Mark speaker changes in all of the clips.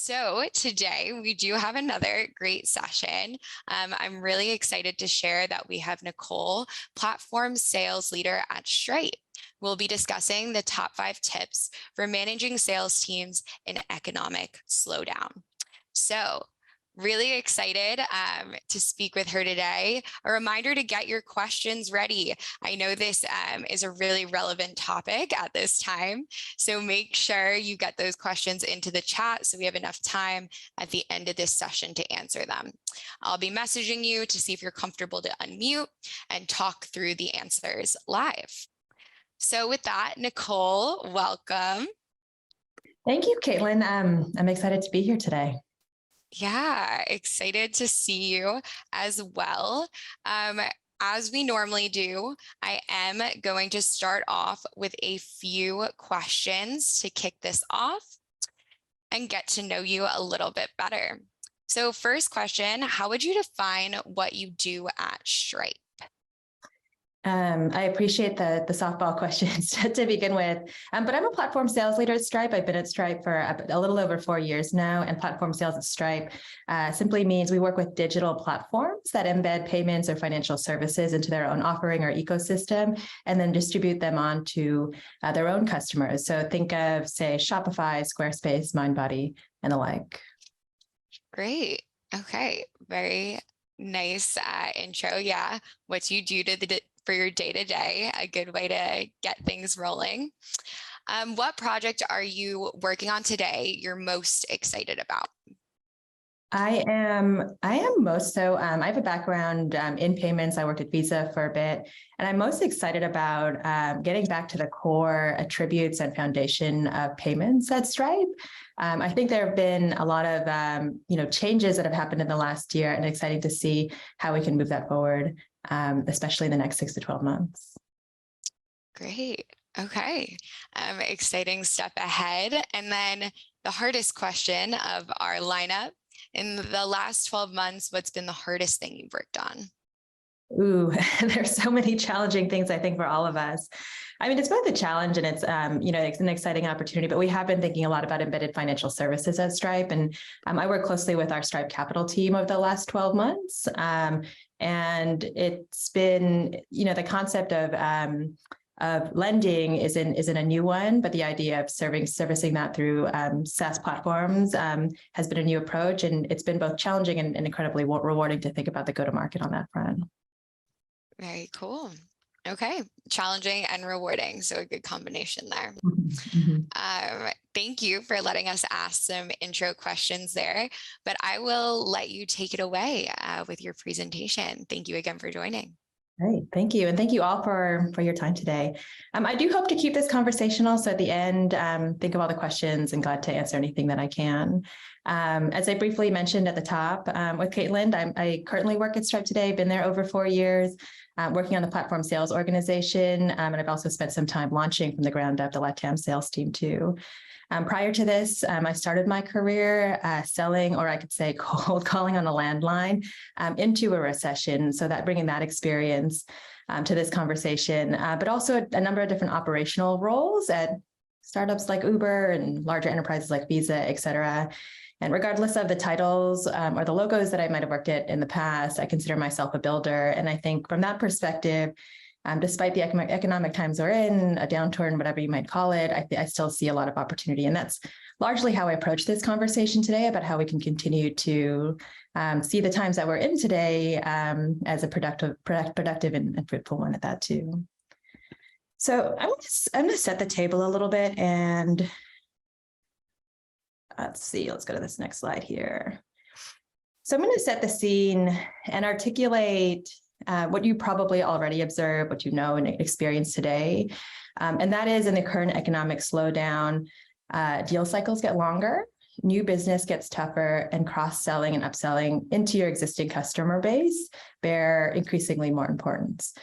Speaker 1: So today we do have another great session. I'm really excited to share that we have Nicole, platform sales leader at Stripe. We'll be discussing the top 5 tips for managing sales teams in economic slowdown. So really excited to speak with her today. A reminder to get your questions ready. I know this is a really relevant topic at this time, so make sure you get those questions into the chat so we have enough time at the end of this session to answer them. I'll be messaging you to see if you're comfortable to unmute and talk through the answers live. So with that, Nicole, welcome.
Speaker 2: Thank you, Caitlin. I'm excited to be here today.
Speaker 1: Yeah, excited to see you as well. As we normally do, I am going to start off with a few questions to kick this off and get to know you a little bit better. So first question, how would you define what you do at Stripe?
Speaker 2: I appreciate the softball questions to begin with, but I'm a platform sales leader at Stripe. I've been at Stripe for a little over 4 years now, and platform sales at Stripe simply means we work with digital platforms that embed payments or financial services into their own offering or ecosystem, and then distribute them on to their own customers. So think of, say, Shopify, Squarespace, Mindbody, and the like.
Speaker 1: Great. Okay. Very nice intro. Yeah. What you do for your day-to-day, a good way to get things rolling. What project are you working on today you're most excited about?
Speaker 2: I am most so, I have a background in payments. I worked at Visa for a bit, and I'm most excited about getting back to the core attributes and foundation of payments at Stripe. I think there have been a lot of changes that have happened in the last year, and exciting to see how we can move that forward, especially in the next 6 to 12 months.
Speaker 1: Great. Okay. Exciting step ahead. And then the hardest question of our lineup. In the last 12 months, what's been the hardest thing you've worked on?
Speaker 2: Ooh, there's so many challenging things, I think, for all of us. I mean, it's both a challenge and it's an exciting opportunity, but we have been thinking a lot about embedded financial services at Stripe. And I work closely with our Stripe Capital team over the last 12 months. And it's been, the concept of lending isn't a new one, but the idea of servicing that through SaaS platforms has been a new approach, and it's been both challenging and incredibly rewarding to think about the go-to-market on that front.
Speaker 1: Very cool. Okay, challenging and rewarding, so a good combination there.
Speaker 2: Mm-hmm.
Speaker 1: Thank you for letting us ask some intro questions there, but I will let you take it away with your presentation. Thank you again for joining.
Speaker 2: Great, thank you. And thank you all for your time today. I do hope to keep this conversational. So at the end, think of all the questions and glad to answer anything that I can. As I briefly mentioned at the top with Caitlin, I currently work at Stripe today, been there over 4 years, working on the platform sales organization. And I've also spent some time launching from the ground up the LATAM sales team too. Prior to this, I started my career selling, or I could say cold calling on a landline into a recession. So that bringing that experience to this conversation, but also a number of different operational roles at startups like Uber and larger enterprises like Visa, et cetera. And regardless of the titles or the logos that I might have worked at in the past, I consider myself a builder. And I think from that perspective, despite the economic times we're in, a downturn, whatever you might call it, I still see a lot of opportunity. And that's largely how I approach this conversation today about how we can continue to see the times that we're in today as a productive and fruitful one at that too. So I'm going to set the table a little bit, and let's go to this next slide here. So I'm going to set the scene and articulate what you probably already observe, what you know and experience today. And that is, in the current economic slowdown, deal cycles get longer, new business gets tougher, and cross-selling and upselling into your existing customer base bear increasingly more importance.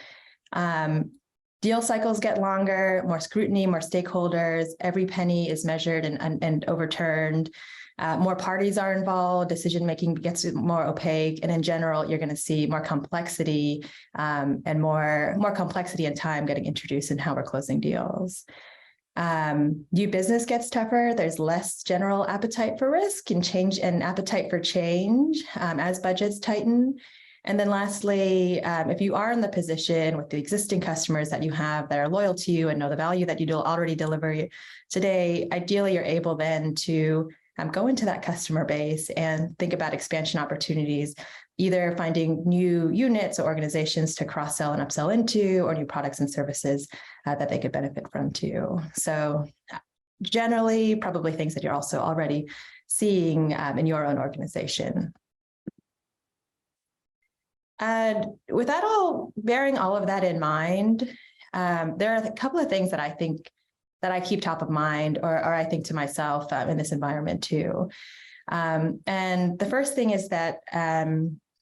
Speaker 2: Deal cycles get longer, more scrutiny, more stakeholders, every penny is measured and overturned. More parties are involved, decision-making gets more opaque, and in general, you're going to see more complexity and more complexity and time getting introduced in how we're closing deals. New business gets tougher. There's less general appetite for risk and appetite for change as budgets tighten. And then lastly, if you are in the position with the existing customers that you have that are loyal to you and know the value that you already deliver today, ideally you're able then to go into that customer base and think about expansion opportunities, either finding new units or organizations to cross-sell and upsell into, or new products and services that they could benefit from too. So generally, probably things that you're also already seeing in your own organization. And with that bearing all of that in mind, there are a couple of things that I think that I keep top of mind, or I think to myself in this environment too. And the first thing is that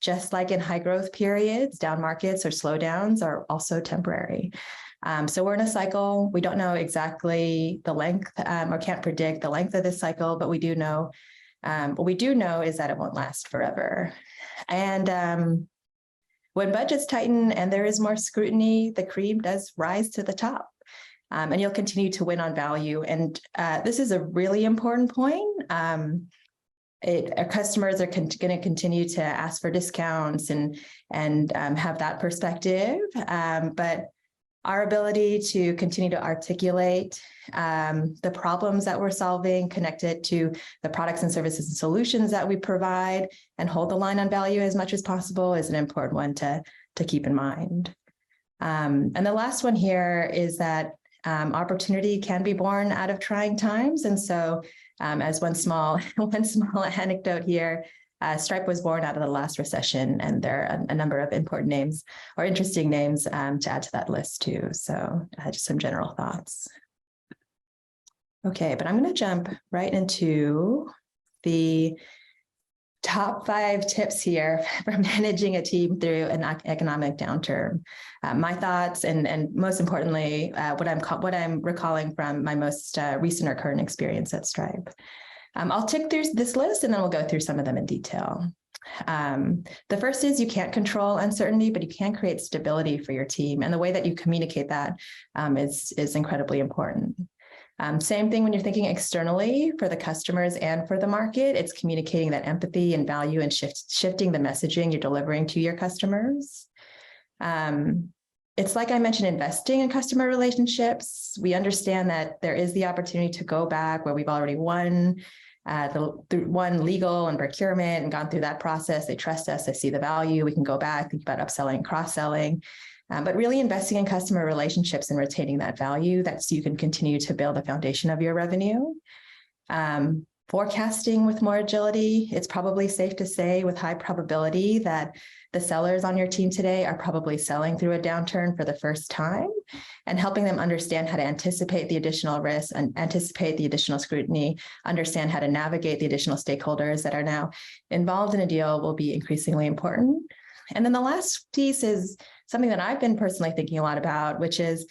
Speaker 2: just like in high growth periods, down markets or slowdowns are also temporary. So we're in a cycle. We don't know exactly the length or can't predict the length of this cycle, but we do know, what we do know is that it won't last forever. And when budgets tighten and there is more scrutiny, the cream does rise to the top. And you'll continue to win on value. And this is a really important point. Our customers are going to continue to ask for discounts and have that perspective. But our ability to continue to articulate the problems that we're solving, connected to the products and services and solutions that we provide, and hold the line on value as much as possible is an important one to keep in mind. And the last one here is that opportunity can be born out of trying times. And so as one small anecdote here, Stripe was born out of the last recession, and there are a number of important names or interesting names to add to that list too. So just some general thoughts. Okay, but I'm going to jump right into the top 5 tips here for managing a team through an economic downturn. My thoughts, and most importantly, what I'm recalling from my most recent or current experience at Stripe. I'll tick through this list and then we'll go through some of them in detail. The first is you can't control uncertainty, but you can create stability for your team. And the way that you communicate that is incredibly important. Same thing when you're thinking externally for the customers and for the market, it's communicating that empathy and value and shifting the messaging you're delivering to your customers. It's like I mentioned, investing in customer relationships. We understand that there is the opportunity to go back where we've already won legal and procurement and gone through that process. They trust us, they see the value. We can go back, think about upselling, cross-selling, but really investing in customer relationships and retaining that value, that's so you can continue to build the foundation of your revenue. Forecasting with more agility. It's probably safe to say with high probability that the sellers on your team today are probably selling through a downturn for the first time, and helping them understand how to anticipate the additional risks and anticipate the additional scrutiny, understand how to navigate the additional stakeholders that are now involved in a deal will be increasingly important. And then the last piece is something that I've been personally thinking a lot about, which is,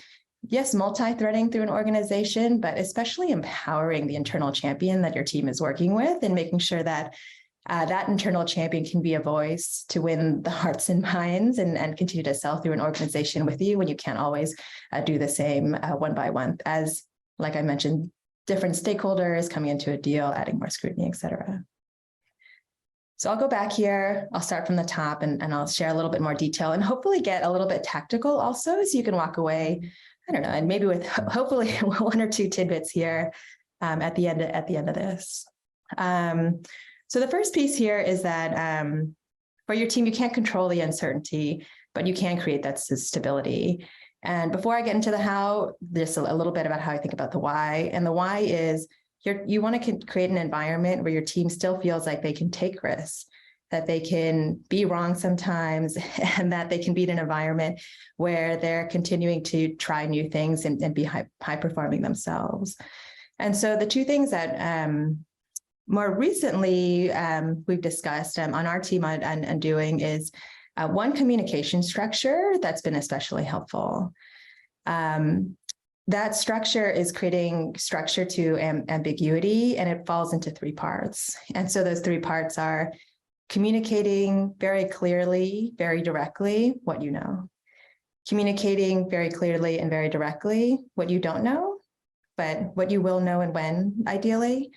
Speaker 2: yes, multi-threading through an organization, but especially empowering the internal champion that your team is working with, and making sure that that internal champion can be a voice to win the hearts and minds and continue to sell through an organization with you when you can't always do the same one by one, as, like I mentioned, different stakeholders coming into a deal, adding more scrutiny, et cetera. So I'll go back here. I'll start from the top and I'll share a little bit more detail and hopefully get a little bit tactical also, so you can walk away, I don't know, and maybe with hopefully 1 or 2 tidbits here at the end of this. So the first piece here is that for your team, you can't control the uncertainty, but you can create that stability. And before I get into the how, there's a little bit about how I think about the why. And the why is you want to create an environment where your team still feels like they can take risks, that they can be wrong sometimes, and that they can be in an environment where they're continuing to try new things and be high performing themselves. And so the 2 things that more recently we've discussed on our team and doing is one, communication structure that's been especially helpful. That structure is creating structure to ambiguity, and it falls into 3 parts. And so those 3 parts are communicating very clearly, very directly what you know, communicating very clearly and very directly what you don't know, but what you will know and when, ideally.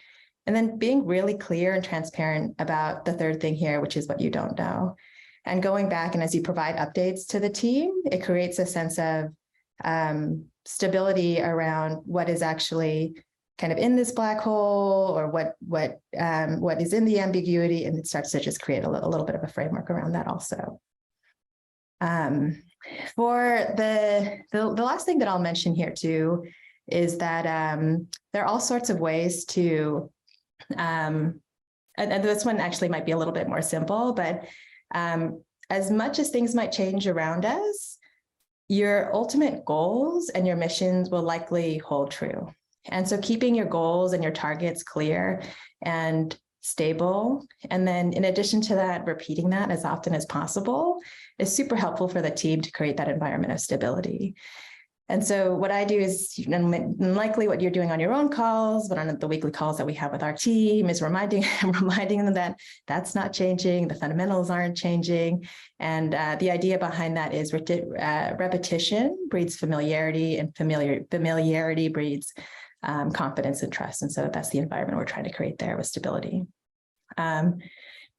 Speaker 2: And then being really clear and transparent about the third thing here, which is what you don't know. And going back, and as you provide updates to the team, it creates a sense of stability around what is actually kind of in this black hole, or what is in the ambiguity, and it starts to just create a little bit of a framework around that also. For the last thing that I'll mention here too is that there are all sorts of ways to, and this one actually might be a little bit more simple, but as much as things might change around us, your ultimate goals and your missions will likely hold true. And so keeping your goals and your targets clear and stable, and then in addition to that, repeating that as often as possible is super helpful for the team to create that environment of stability. And so what I do is, likely what you're doing on your own calls, but on the weekly calls that we have with our team, is reminding them that that's not changing, the fundamentals aren't changing. And the idea behind that is repetition breeds familiarity, and familiarity breeds confidence and trust. And so that's the environment we're trying to create there with stability.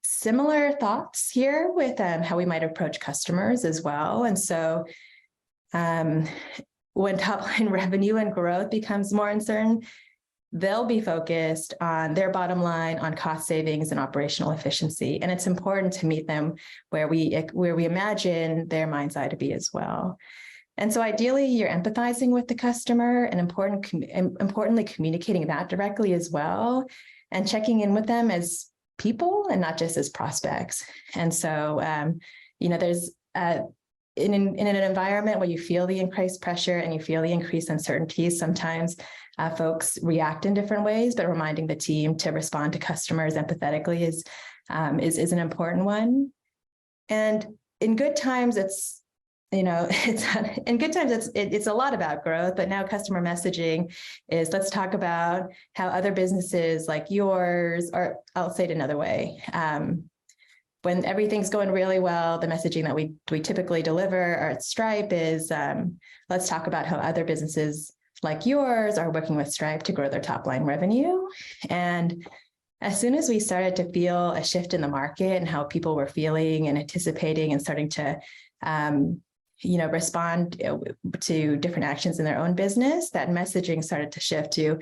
Speaker 2: Similar thoughts here with how we might approach customers as well. And so when top line revenue and growth becomes more uncertain, they'll be focused on their bottom line, on cost savings and operational efficiency. And it's important to meet them where we imagine their mind's eye to be as well. And so ideally, you're empathizing with the customer, and importantly, communicating that directly as well, and checking in with them as people and not just as prospects. And so, there's in an environment where you feel the increased pressure and you feel the increased uncertainties, sometimes folks react in different ways, but reminding the team to respond to customers empathetically is an important one. And in good times, it's a lot about growth, but now customer messaging is, let's talk about how other businesses like yours, or I'll say it another way. When everything's going really well, the messaging that we typically deliver at Stripe is, let's talk about how other businesses like yours are working with Stripe to grow their top line revenue. And as soon as we started to feel a shift in the market and how people were feeling and anticipating and starting to respond to different actions in their own business, that messaging started to shift to,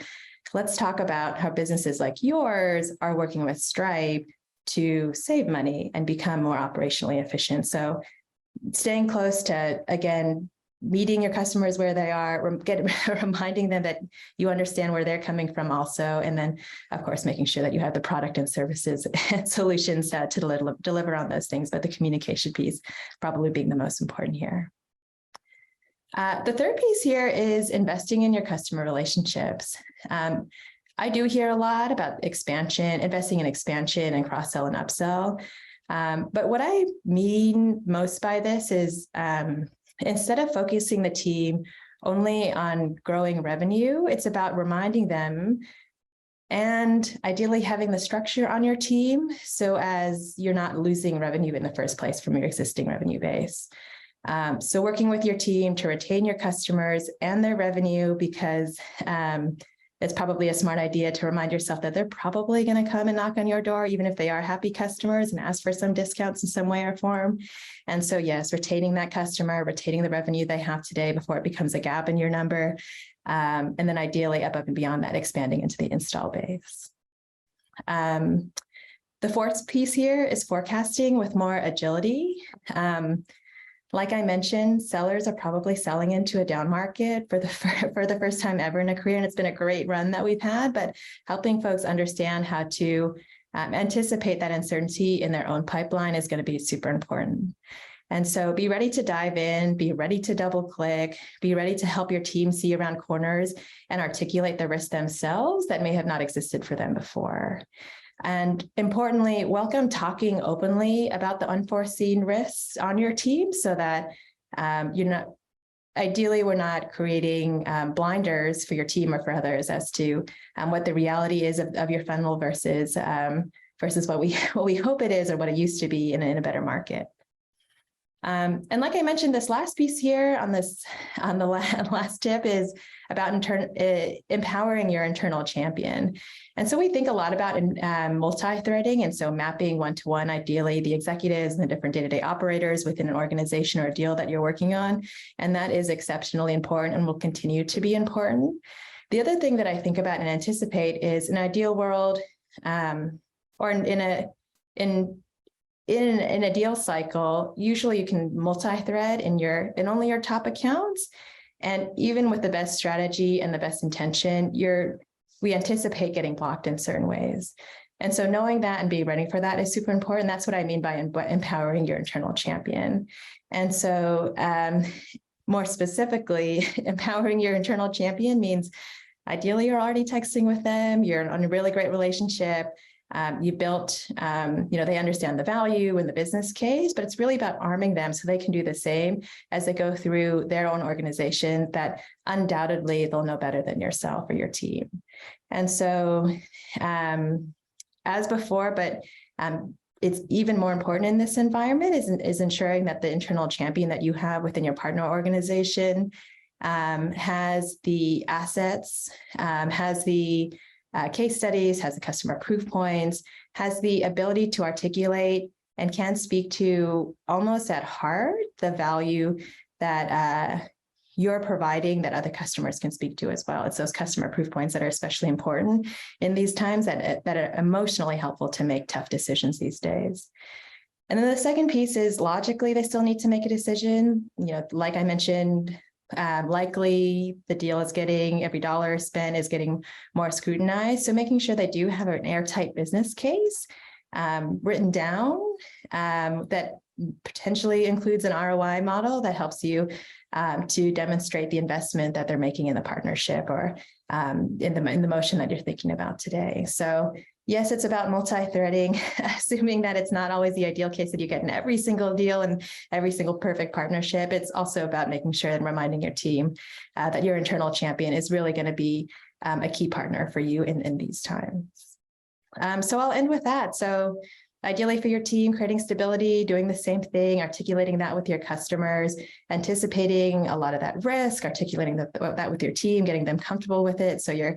Speaker 2: let's talk about how businesses like yours are working with Stripe to save money and become more operationally efficient. So staying close to, again, meeting your customers where they are, reminding them that you understand where they're coming from also, and then, of course, making sure that you have the product and services and solutions to deliver on those things, but the communication piece probably being the most important here. The third piece here is investing in your customer relationships. I do hear a lot about investing in expansion and cross-sell and upsell. But what I mean most by this is, instead of focusing the team only on growing revenue, it's about reminding them and ideally having the structure on your team so as you're not losing revenue in the first place from your existing revenue base. So working with your team to retain your customers and their revenue, because it's probably a smart idea to remind yourself that they're probably going to come and knock on your door, even if they are happy customers, and ask for some discounts in some way or form. And so, yes, retaining that customer, retaining the revenue they have today before it becomes a gap in your number. And then ideally above and beyond that, expanding into the install base. The fourth piece here is forecasting with more agility. Like I mentioned, sellers are probably selling into a down market for the first time ever in a career, and it's been a great run that we've had, but helping folks understand how to anticipate that uncertainty in their own pipeline is going to be super important. And so be ready to dive in, be ready to double click, be ready to help your team see around corners and articulate the risks themselves that may have not existed for them before. And importantly, welcome talking openly about the unforeseen risks on your team so that we're not creating blinders for your team or for others as to what the reality is of your funnel versus what we hope it is or what it used to be in a better market. And like I mentioned, this last piece here on the last tip is about empowering your internal champion. And so we think a lot about multi-threading, and so mapping one-to-one, ideally, the executives and the different day-to-day operators within an organization or a deal that you're working on. And that is exceptionally important and will continue to be important. The other thing that I think about and anticipate is an ideal world, or in a deal cycle, usually you can multi-thread in only your top accounts. And even with the best strategy and the best intention, we anticipate getting blocked in certain ways. And so knowing that and being ready for that is super important. That's what I mean by empowering your internal champion. And so more specifically, empowering your internal champion means ideally you're already texting with them, you're on a really great relationship, you built, they understand the value and the business case, but it's really about arming them so they can do the same as they go through their own organization that undoubtedly they'll know better than yourself or your team. And so as before, but it's even more important in this environment is ensuring that the internal champion that you have within your partner organization has the assets, has the case studies, has the customer proof points, has the ability to articulate and can speak to almost at heart the value that you're providing that other customers can speak to as well. It's those customer proof points that are especially important in these times that are emotionally helpful to make tough decisions these days. And then the second piece is logically, they still need to make a decision. Like I mentioned, likely the deal is every dollar spent is getting more scrutinized. So making sure they do have an airtight business case written down that potentially includes an ROI model that helps you to demonstrate the investment that they're making in the partnership or in the motion that you're thinking about today. So yes, it's about multi-threading, assuming that it's not always the ideal case that you get in every single deal and every single perfect partnership. It's also about making sure and reminding your team that your internal champion is really going to be a key partner for you in these times. So I'll end with that. So ideally for your team, creating stability, doing the same thing, articulating that with your customers, anticipating a lot of that risk, articulating that with your team, getting them comfortable with it. So you're,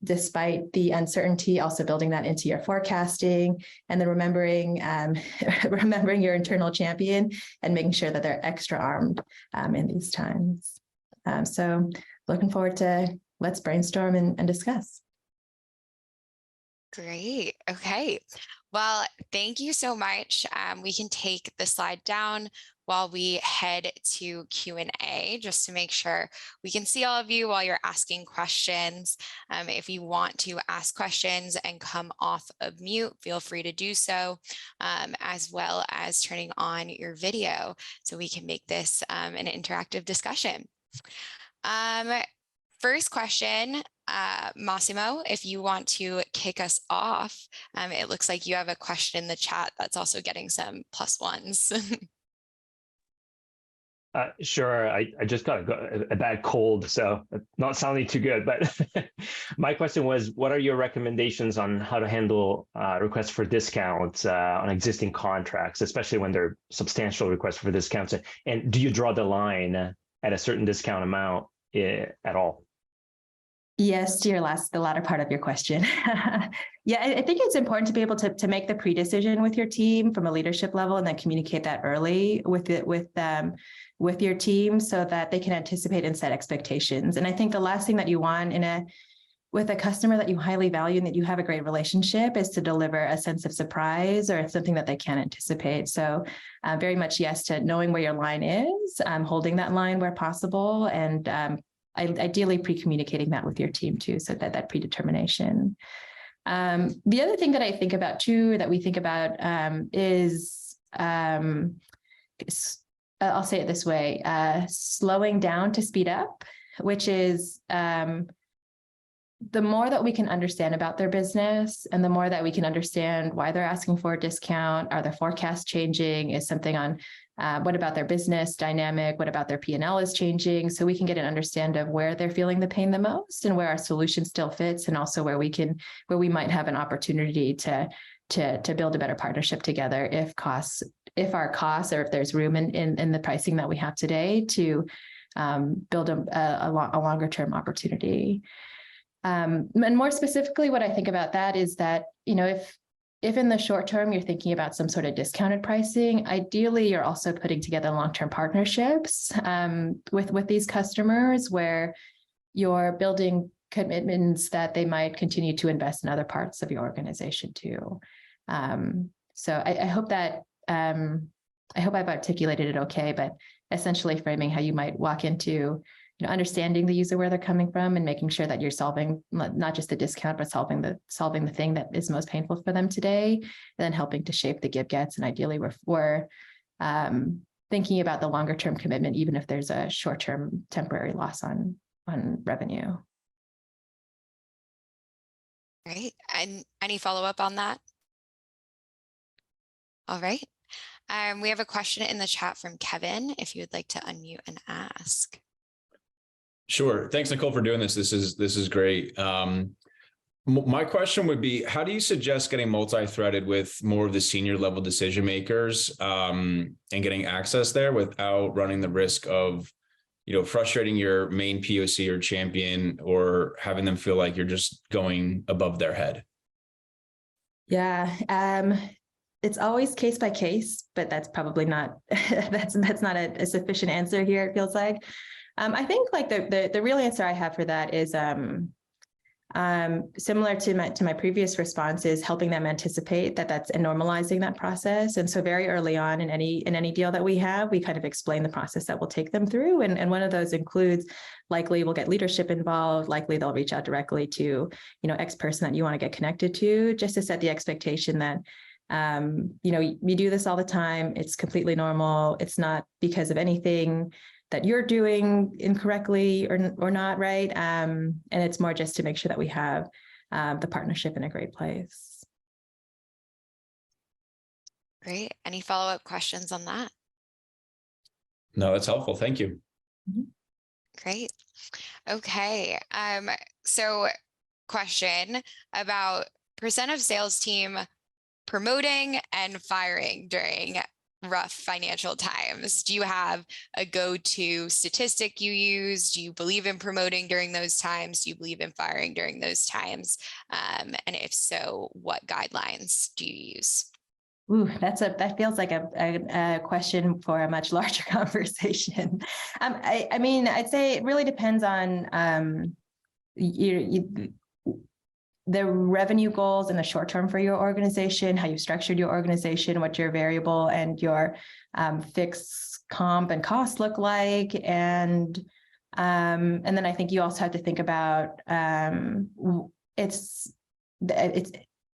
Speaker 2: despite the uncertainty, also building that into your forecasting, and then remembering your internal champion and making sure that they're extra armed in these times. So looking forward to let's brainstorm and discuss.
Speaker 1: Great. Okay. Well, thank you so much. We can take the slide down while we head to Q&A just to make sure we can see all of you while you're asking questions. If you want to ask questions and come off of mute, feel free to do so, as well as turning on your video so we can make this an interactive discussion. First question, Massimo, if you want to kick us off, it looks like you have a question in the chat that's also getting some +1s.
Speaker 3: Sure. I just got a bad cold, so not sounding too good. But my question was, what are your recommendations on how to handle requests for discounts on existing contracts, especially when they're substantial requests for discounts? And do you draw the line at a certain discount amount at all?
Speaker 2: Yes, to the latter part of your question. Yeah, I think it's important to be able to make the pre-decision with your team from a leadership level and then communicate that early with your team so that they can anticipate and set expectations. And I think the last thing that you want with a customer that you highly value and that you have a great relationship is to deliver a sense of surprise or something that they can't anticipate. So very much yes to knowing where your line is, holding that line where possible, and ideally pre-communicating that with your team too, so that predetermination. The other thing that I think about too, that we think about is, I'll say it this way, slowing down to speed up, which is the more that we can understand about their business and the more that we can understand why they're asking for a discount, are their forecasts changing, is something on what about their business dynamic, what about their P&L is changing, so we can get an understanding of where they're feeling the pain the most and where our solution still fits, and also where we might have an opportunity to build a better partnership together if costs if our costs or if there's room in the pricing that we have today to build a longer term opportunity. And more specifically, what I think about that is that, if in the short term you're thinking about some sort of discounted pricing, ideally you're also putting together long-term partnerships with these customers where you're building commitments that they might continue to invest in other parts of your organization too. So I hope that I've articulated it okay, but essentially framing how you might walk into understanding the user, where they're coming from, and making sure that you're solving not just the discount, but solving the thing that is most painful for them today, and then helping to shape the give-gets. And ideally, we're thinking about the longer term commitment, even if there's a short-term temporary loss on revenue.
Speaker 1: Great. And any follow-up on that? All right. We have a question in the chat from Kevin, if you would like to unmute and ask.
Speaker 4: Sure. Thanks, Nicole, for doing this. This is great. My question would be, how do you suggest getting multi-threaded with more of the senior level decision makers and getting access there without running the risk of, frustrating your main POC or champion, or having them feel like you're just going above their head?
Speaker 2: Yeah. It's always case by case, but that's probably not that's not a sufficient answer here, it feels like. I think like the real answer I have for that is similar to my previous response, is helping them anticipate that's and normalizing that process. And so very early on in any deal that we have, we kind of explain the process that we'll take them through. And one of those includes likely we'll get leadership involved, likely they'll reach out directly to, X person that you want to get connected to, just to set the expectation that we do this all the time. It's completely normal. It's not because of anything that you're doing incorrectly or not, right? And it's more just to make sure that we have the partnership in a great place.
Speaker 1: Great. Any follow-up questions on that?
Speaker 4: No, that's helpful. Thank you.
Speaker 1: Great. Okay. So question about percent of sales team promoting and firing during rough financial times. Do you have a go-to statistic you use? Do you believe in promoting during those times? Do you believe in firing during those times? And if so, what guidelines do you use?
Speaker 2: Ooh, that feels like a question for a much larger conversation. I mean, I'd say it really depends on the revenue goals in the short term for your organization, how you structured your organization, what your variable and your fixed comp and cost look like. And then I think you also have to think about it's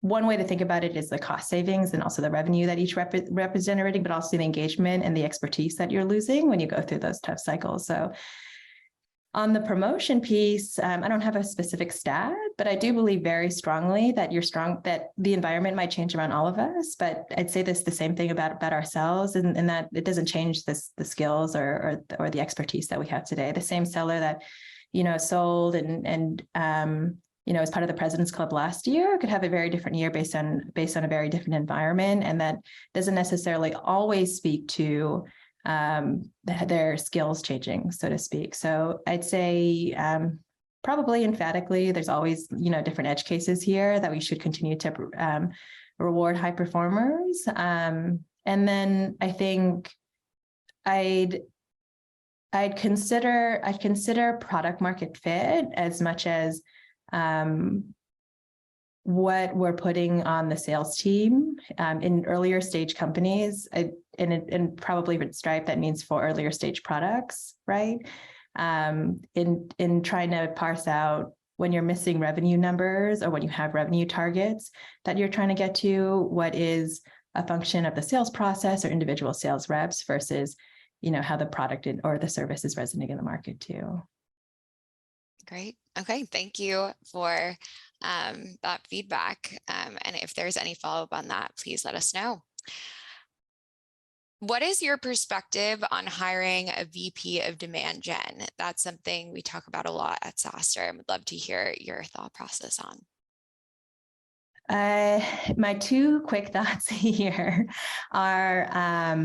Speaker 2: one way to think about it is the cost savings and also the revenue that each rep is generating, but also the engagement and the expertise that you're losing when you go through those tough cycles. So on the promotion piece, I don't have a specific stat, but I do believe very strongly that that the environment might change around all of us. But I'd say the same thing about ourselves, and that it doesn't change the skills or the expertise that we have today. The same seller that, sold and as part of the President's Club last year could have a very different year based on a very different environment. And that doesn't necessarily always speak to their skills changing, so to speak. So I'd say probably emphatically, there's always, different edge cases here that we should continue to reward high performers. And then I think I'd consider product market fit as much as what we're putting on the sales team in earlier stage companies, and probably with Stripe, that means for earlier stage products, right? In trying to parse out when you're missing revenue numbers or when you have revenue targets that you're trying to get to, what is a function of the sales process or individual sales reps versus, how the product or the service is resonating in the market too.
Speaker 1: Great. Okay. Thank you for that feedback. And if there's any follow-up on that, please let us know. What is your perspective on hiring a VP of demand gen? That's something we talk about a lot at SaaStr. I would love to hear your thought process on.
Speaker 2: My two quick thoughts here are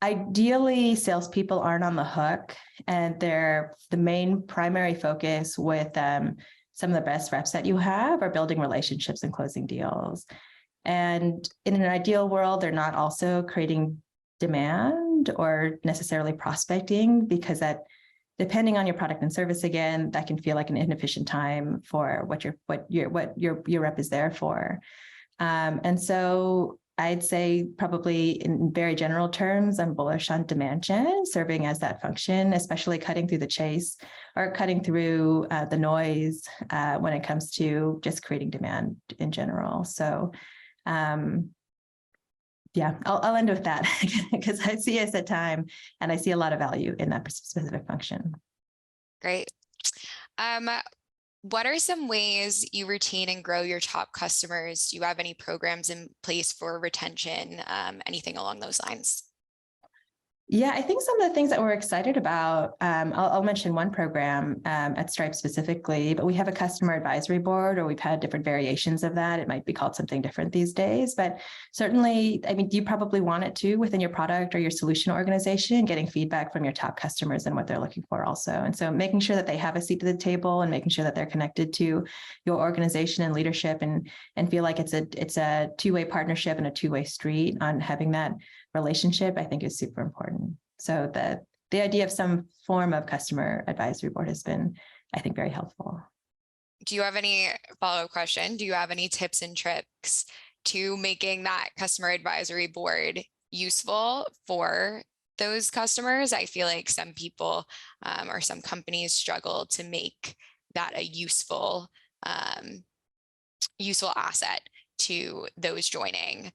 Speaker 2: ideally salespeople aren't on the hook, and they're the main primary focus with some of the best reps that you have are building relationships and closing deals. And in an ideal world, they're not also creating demand or necessarily prospecting, because that, depending on your product and service, again, that can feel like an inefficient time for what your rep is there for. And so I'd say probably in very general terms, I'm bullish on demand gen serving as that function, especially cutting through the chase or cutting through the noise when it comes to just creating demand in general. So yeah, I'll end with that because I see us at time and I see a lot of value in that specific function.
Speaker 1: Great. What are some ways you retain and grow your top customers? Do you have any programs in place for retention? Anything along those lines?
Speaker 2: Yeah, I think some of the things that we're excited about, I'll mention one program at Stripe specifically, but we have a customer advisory board, or we've had different variations of that. It might be called something different these days, but certainly, I mean, you probably want it too within your product or your solution organization, getting feedback from your top customers and what they're looking for also. And so making sure that they have a seat at the table and making sure that they're connected to your organization and leadership and feel like it's a two-way partnership and a two-way street on having that relationship, I think is super important. So the idea of some form of customer advisory board has been, I think, very helpful.
Speaker 1: Do you have any follow-up question? Do you have any tips and tricks to making that customer advisory board useful for those customers? I feel like some people or some companies struggle to make that a useful asset to those joining.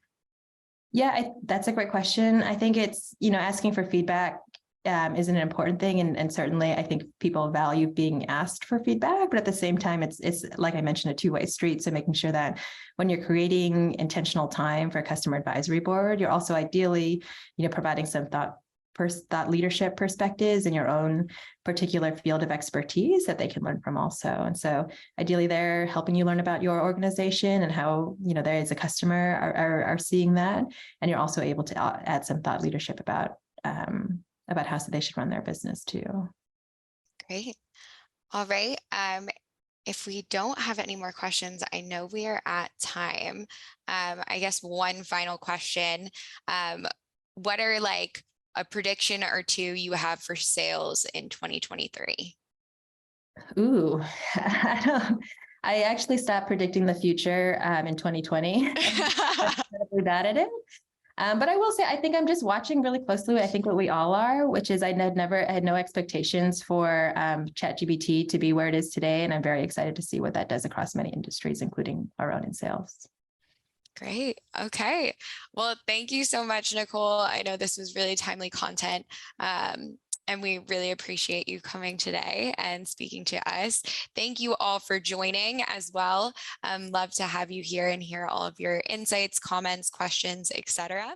Speaker 2: Yeah, that's a great question. I think it's, asking for feedback is an important thing. And certainly I think people value being asked for feedback, but at the same time, it's like I mentioned, a two-way street. So making sure that when you're creating intentional time for a customer advisory board, you're also ideally, providing some thought leadership perspectives in your own particular field of expertise that they can learn from also. And so ideally they're helping you learn about your organization and how, they as a customer are seeing that. And you're also able to add some thought leadership about how they should run their business too.
Speaker 1: Great. All right. If we don't have any more questions, I know we are at time. I guess one final question. What are a prediction or two you have for sales in 2023?
Speaker 2: Ooh, I actually stopped predicting the future in 2020. I'm incredibly bad at it. But I will say, I think I'm just watching really closely. I think what we all are, which is I had no expectations for ChatGPT to be where it is today. And I'm very excited to see what that does across many industries, including our own in sales.
Speaker 1: Great. Okay. Well, thank you so much, Nicole. I know this was really timely content. And we really appreciate you coming today and speaking to us. Thank you all for joining as well. Love to have you here and hear all of your insights, comments, questions, etc.